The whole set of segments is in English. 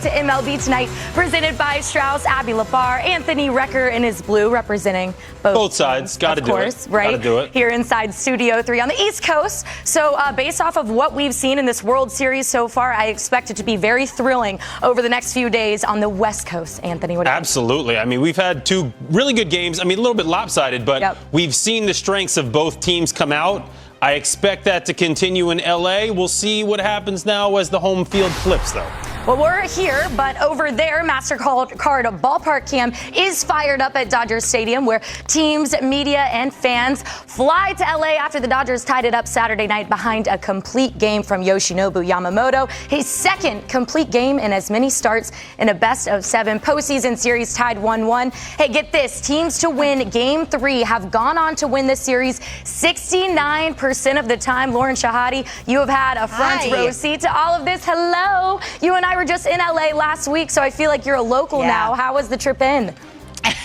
to MLB Tonight, presented by Strauss, Abby Lamar, Anthony Recker in his blue, representing both sides. Got to do it. Right? Gotta do it. Here inside Studio 3 on the East Coast. So based off of what we've seen in this World Series so far, I expect it to be very thrilling over the next few days on the West Coast. Anthony, what do you think? Absolutely. I mean, we've had two really good games. I mean, a little bit lopsided, but we've seen the strengths of both teams come out. I expect that to continue in LA. We'll see what happens now as the home field flips, though. Well, we're here, but over there, MasterCard Ballpark Cam is fired up at Dodgers Stadium, where teams, media, and fans fly to LA after the Dodgers tied it up Saturday night behind a complete game from Yoshinobu Yamamoto. His second complete game in as many starts in a best-of-7 postseason series, tied 1-1. Hey, get this. Teams to win Game 3 have gone on to win this series 69% of the time. Lauren Shahadi, you have had a front row seat to all of this. Hello. You and I were just in LA last week, so I feel like you're a local now. How was the trip in?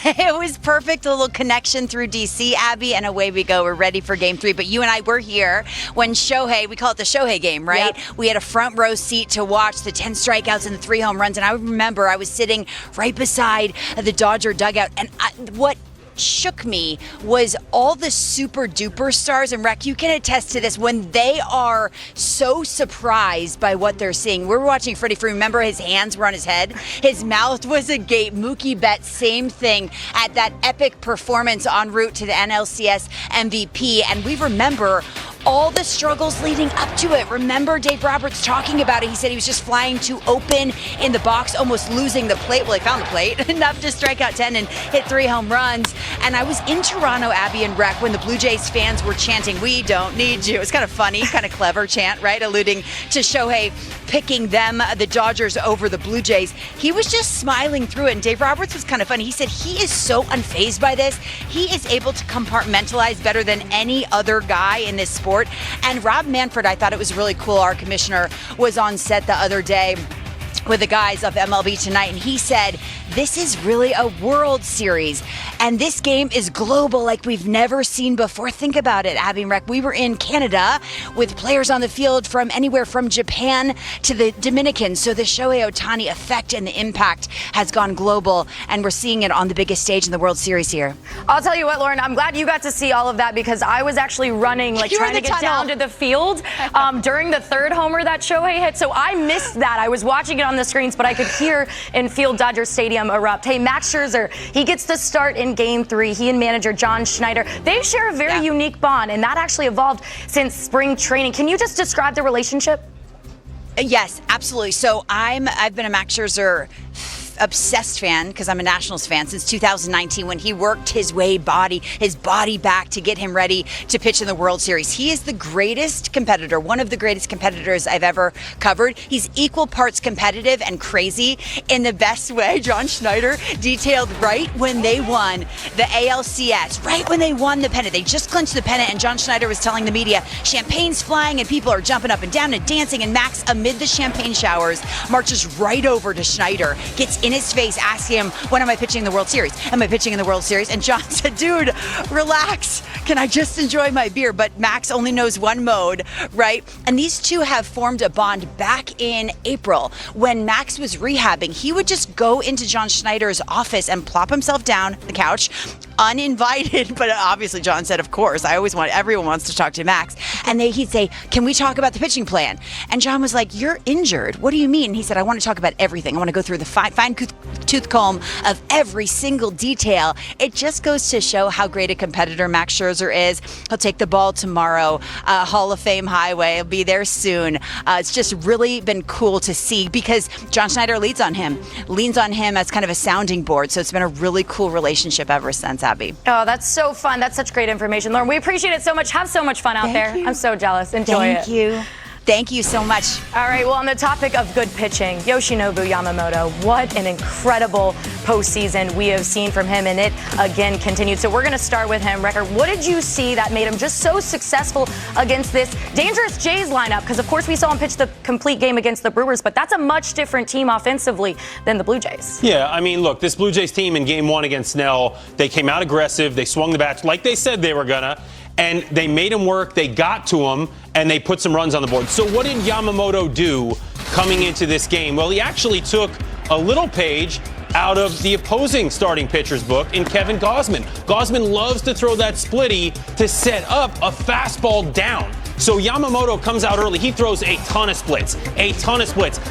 It was perfect. A little connection through D.C., Abby, and away we go. We're ready for Game 3. But you and I were here when Shohei, we call it the Shohei game, right? Yep. We had a front row seat to watch the 10 strikeouts and the 3 home runs. And I remember I was sitting right beside the Dodger dugout. And what shook me was all the super duper stars, and Reck, you can attest to this, when they are so surprised by what they're seeing. We were watching Freddie Freeman. Remember, his hands were on his head, his mouth was agape. Mookie Betts, same thing at that epic performance en route to the NLCS MVP. And we remember all the struggles leading up to it. Remember Dave Roberts talking about it. He said he was just flying too open in the box, almost losing the plate. Well, he found the plate enough to strike out 10 and hit 3 home runs. And I was in Toronto, Abby and Rec, when the Blue Jays fans were chanting, "We don't need you." It was kind of funny, kind of clever chant, right? Alluding to Shohei picking them, the Dodgers, over the Blue Jays. He was just smiling through it. And Dave Roberts was kind of funny. He said he is so unfazed by this. He is able to compartmentalize better than any other guy in this sport. And Rob Manfred, I thought it was really cool. Our commissioner was on set the other day with the guys of MLB Tonight, and he said, this is really a World Series, and this game is global like we've never seen before. Think about it, Abby and Rec. We were in Canada with players on the field from anywhere from Japan to the Dominican, so the Shohei Ohtani effect and the impact has gone global, and we're seeing it on the biggest stage in the World Series here. I'll tell you what, Lauren, I'm glad you got to see all of that, because I was actually running, trying to get down to the field during the third homer that Shohei hit, so I missed that. I was watching it on the screens, but I could hear and feel Dodger Stadium erupt. Hey, Max Scherzer, he gets the start in Game 3. He and manager John Schneider, they share a very unique bond, and that actually evolved since spring training. Can you just describe the relationship? Yes, absolutely. So I've been a Max Scherzer obsessed fan, because I'm a Nationals fan, since 2019, when he worked his body back to get him ready to pitch in the World Series. He is the greatest competitor, one of the greatest competitors I've ever covered. He's equal parts competitive and crazy in the best way. John Schneider detailed right when they won the ALCS, right when they won the pennant. They just clinched the pennant, and John Schneider was telling the media, champagne's flying and people are jumping up and down and dancing, and Max, amid the champagne showers, marches right over to Schneider, gets in his face, asking him, when am I pitching in the World Series? Am I pitching in the World Series? And John said, dude, relax. Can I just enjoy my beer? But Max only knows one mode, right? And these two have formed a bond back in April when Max was rehabbing. He would just go into John Schneider's office and plop himself down on the couch, uninvited, but obviously John said, of course, everyone wants to talk to Max. And he'd say, can we talk about the pitching plan? And John was like, you're injured. What do you mean? He said, I want to talk about everything. I want to go through the fine-tooth comb of every single detail. It just goes to show how great a competitor Max Scherzer is. He'll take the ball tomorrow, Hall of Fame highway. He'll be there soon. It's just really been cool to see, because John Schneider leans on him as kind of a sounding board. So it's been a really cool relationship ever since, Abby. Oh, that's so fun. That's such great information, Lauren. We appreciate it so much. Have so much fun out there. I'm so jealous. Enjoy it. Thank you. Thank you so much. All right, well, on the topic of good pitching, Yoshinobu Yamamoto, what an incredible postseason we have seen from him, and it again continued. So we're going to start with him. Recker, what did you see that made him just so successful against this dangerous Jays lineup? Because, of course, we saw him pitch the complete game against the Brewers, but that's a much different team offensively than the Blue Jays. Yeah, I mean, look, this Blue Jays team in Game 1 against Snell, they came out aggressive. They swung the bats like they said they were going to. And they made him work, they got to him, and they put some runs on the board. So what did Yamamoto do coming into this game? Well, he actually took a little page out of the opposing starting pitcher's book in Kevin Gausman. Gausman loves to throw that splitty to set up a fastball down. So Yamamoto comes out early. He throws a ton of splits.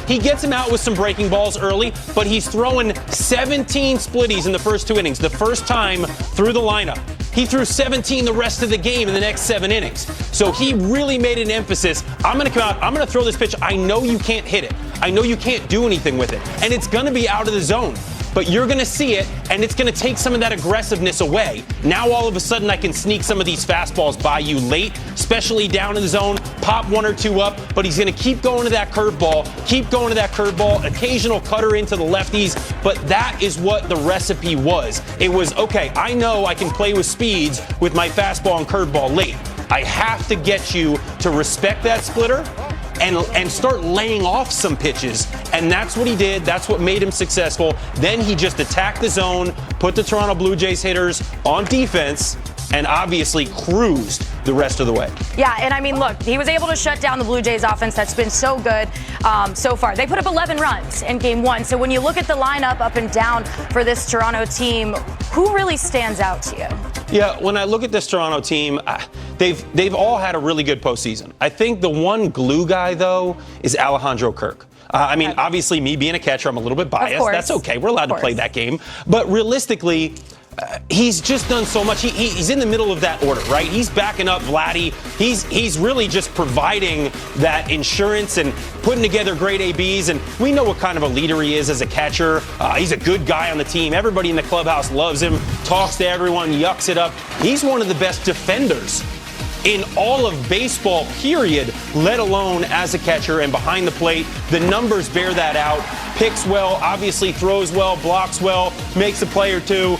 He gets him out with some breaking balls early, but he's throwing 17 splitties in the first 2 innings, the first time through the lineup. He threw 17 the rest of the game in the next 7 innings. So he really made an emphasis. I'm going to come out. I'm going to throw this pitch. I know you can't hit it. I know you can't do anything with it. And it's going to be out of the zone. But you're going to see it, and it's going to take some of that aggressiveness away. Now, all of a sudden, I can sneak some of these fastballs by you late, especially down in the zone, pop 1 or 2 up, but he's going to keep going to that curveball, occasional cutter into the lefties, but that is what the recipe was. It was, okay, I know I can play with speeds with my fastball and curveball late. I have to get you to respect that splitter and start laying off some pitches. And that's what he did. That's what made him successful. Then he just attacked the zone, put the Toronto Blue Jays hitters on defense, and obviously cruised the rest of the way. Yeah, and I mean, look, he was able to shut down the Blue Jays offense that's been so good so far. They put up 11 runs in Game 1. So when you look at the lineup up and down for this Toronto team, who really stands out to you? Yeah, when I look at this Toronto team, they've all had a really good postseason. I think the one glue guy, though, is Alejandro Kirk. Obviously, me being a catcher, I'm a little bit biased. That's okay. We're allowed to play that game. But realistically, he's just done so much. He's in the middle of that order, right? He's backing up Vladdy. He's really just providing that insurance and putting together great ABs. And we know what kind of a leader he is as a catcher. He's a good guy on the team. Everybody in the clubhouse loves him, talks to everyone, yucks it up. He's one of the best defenders in all of baseball, period, let alone as a catcher and behind the plate. The numbers bear that out. Picks well, obviously throws well, blocks well, makes a play or two.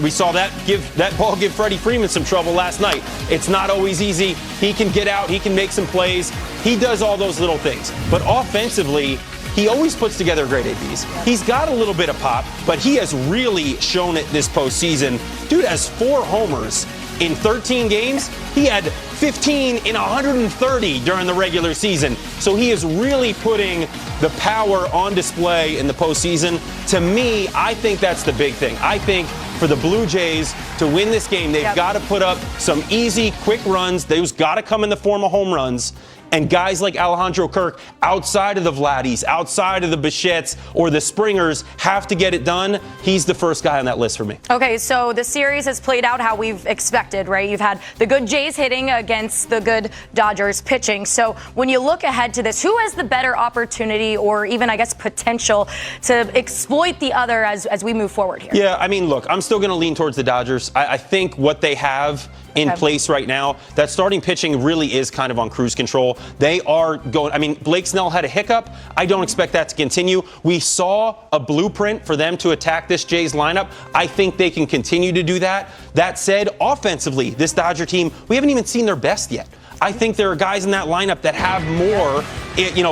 We saw that ball give Freddie Freeman some trouble last night. It's not always easy. He can get out. He can make some plays. He does all those little things. But offensively, he always puts together great ABs. He's got a little bit of pop, but he has really shown it this postseason. Dude has 4 homers in 13 games. He had 15 in 130 during the regular season. So he is really putting the power on display in the postseason. To me, I think that's the big thing. I think for the Blue Jays to win this game, they've got to put up some easy, quick runs. Those got to come in the form of home runs. And guys like Alejandro Kirk, outside of the Vladdies, outside of the Bichettes or the Springers, have to get it done. He's the first guy on that list for me. Okay, so the series has played out how we've expected, right? You've had the good Jays hitting against the good Dodgers pitching. So when you look ahead to this, who has the better opportunity or even, I guess, potential to exploit the other as we move forward here? Yeah, I mean, look, I'm still going to lean towards the Dodgers. I think what they have in place right now, that starting pitching really is kind of on cruise control. They are going, I mean, Blake Snell had a hiccup. I don't expect that to continue. We saw a blueprint for them to attack this Jays lineup. I think they can continue to do that. That said, offensively, this Dodger team, we haven't even seen their best yet. I think there are guys in that lineup that have more,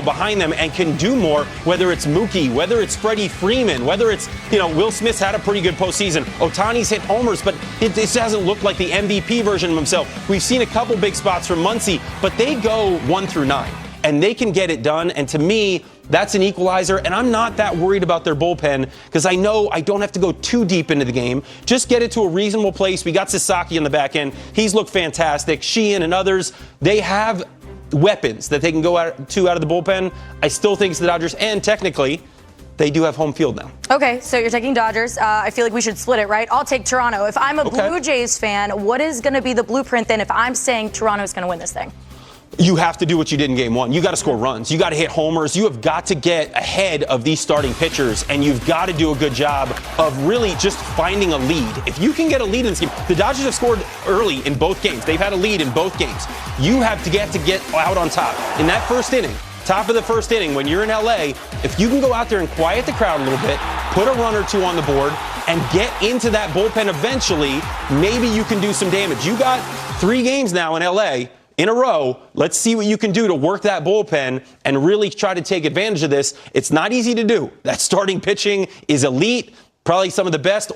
behind them and can do more, whether it's Mookie, whether it's Freddie Freeman, whether it's, Will Smith's had a pretty good postseason. Ohtani's hit homers, but this hasn't looked like the MVP version of himself. We've seen a couple big spots from Muncy, but they go 1 through 9, and they can get it done. And to me, that's an equalizer, and I'm not that worried about their bullpen because I know I don't have to go too deep into the game. Just get it to a reasonable place. We got Sasaki in the back end. He's looked fantastic. Sheehan and others, they have weapons that they can go out of the bullpen. I still think it's the Dodgers, and technically, they do have home field now. Okay, so you're taking Dodgers. I feel like we should split it, right? I'll take Toronto. If I'm a Blue Jays fan, what is going to be the blueprint then if I'm saying Toronto is going to win this thing? You have to do what you did in Game 1. You got to score runs. You got to hit homers. You have got to get ahead of these starting pitchers, and you've got to do a good job of really just finding a lead. If you can get a lead in this game, the Dodgers have scored early in both games. They've had a lead in both games. You have to get out on top. In that first inning, top of the first inning, when you're in LA, if you can go out there and quiet the crowd a little bit, put a run or two on the board, and get into that bullpen eventually, maybe you can do some damage. You got 3 games now in LA in a row. Let's see what you can do to work that bullpen and really try to take advantage of this. It's not easy to do. That starting pitching is elite, probably some of the best.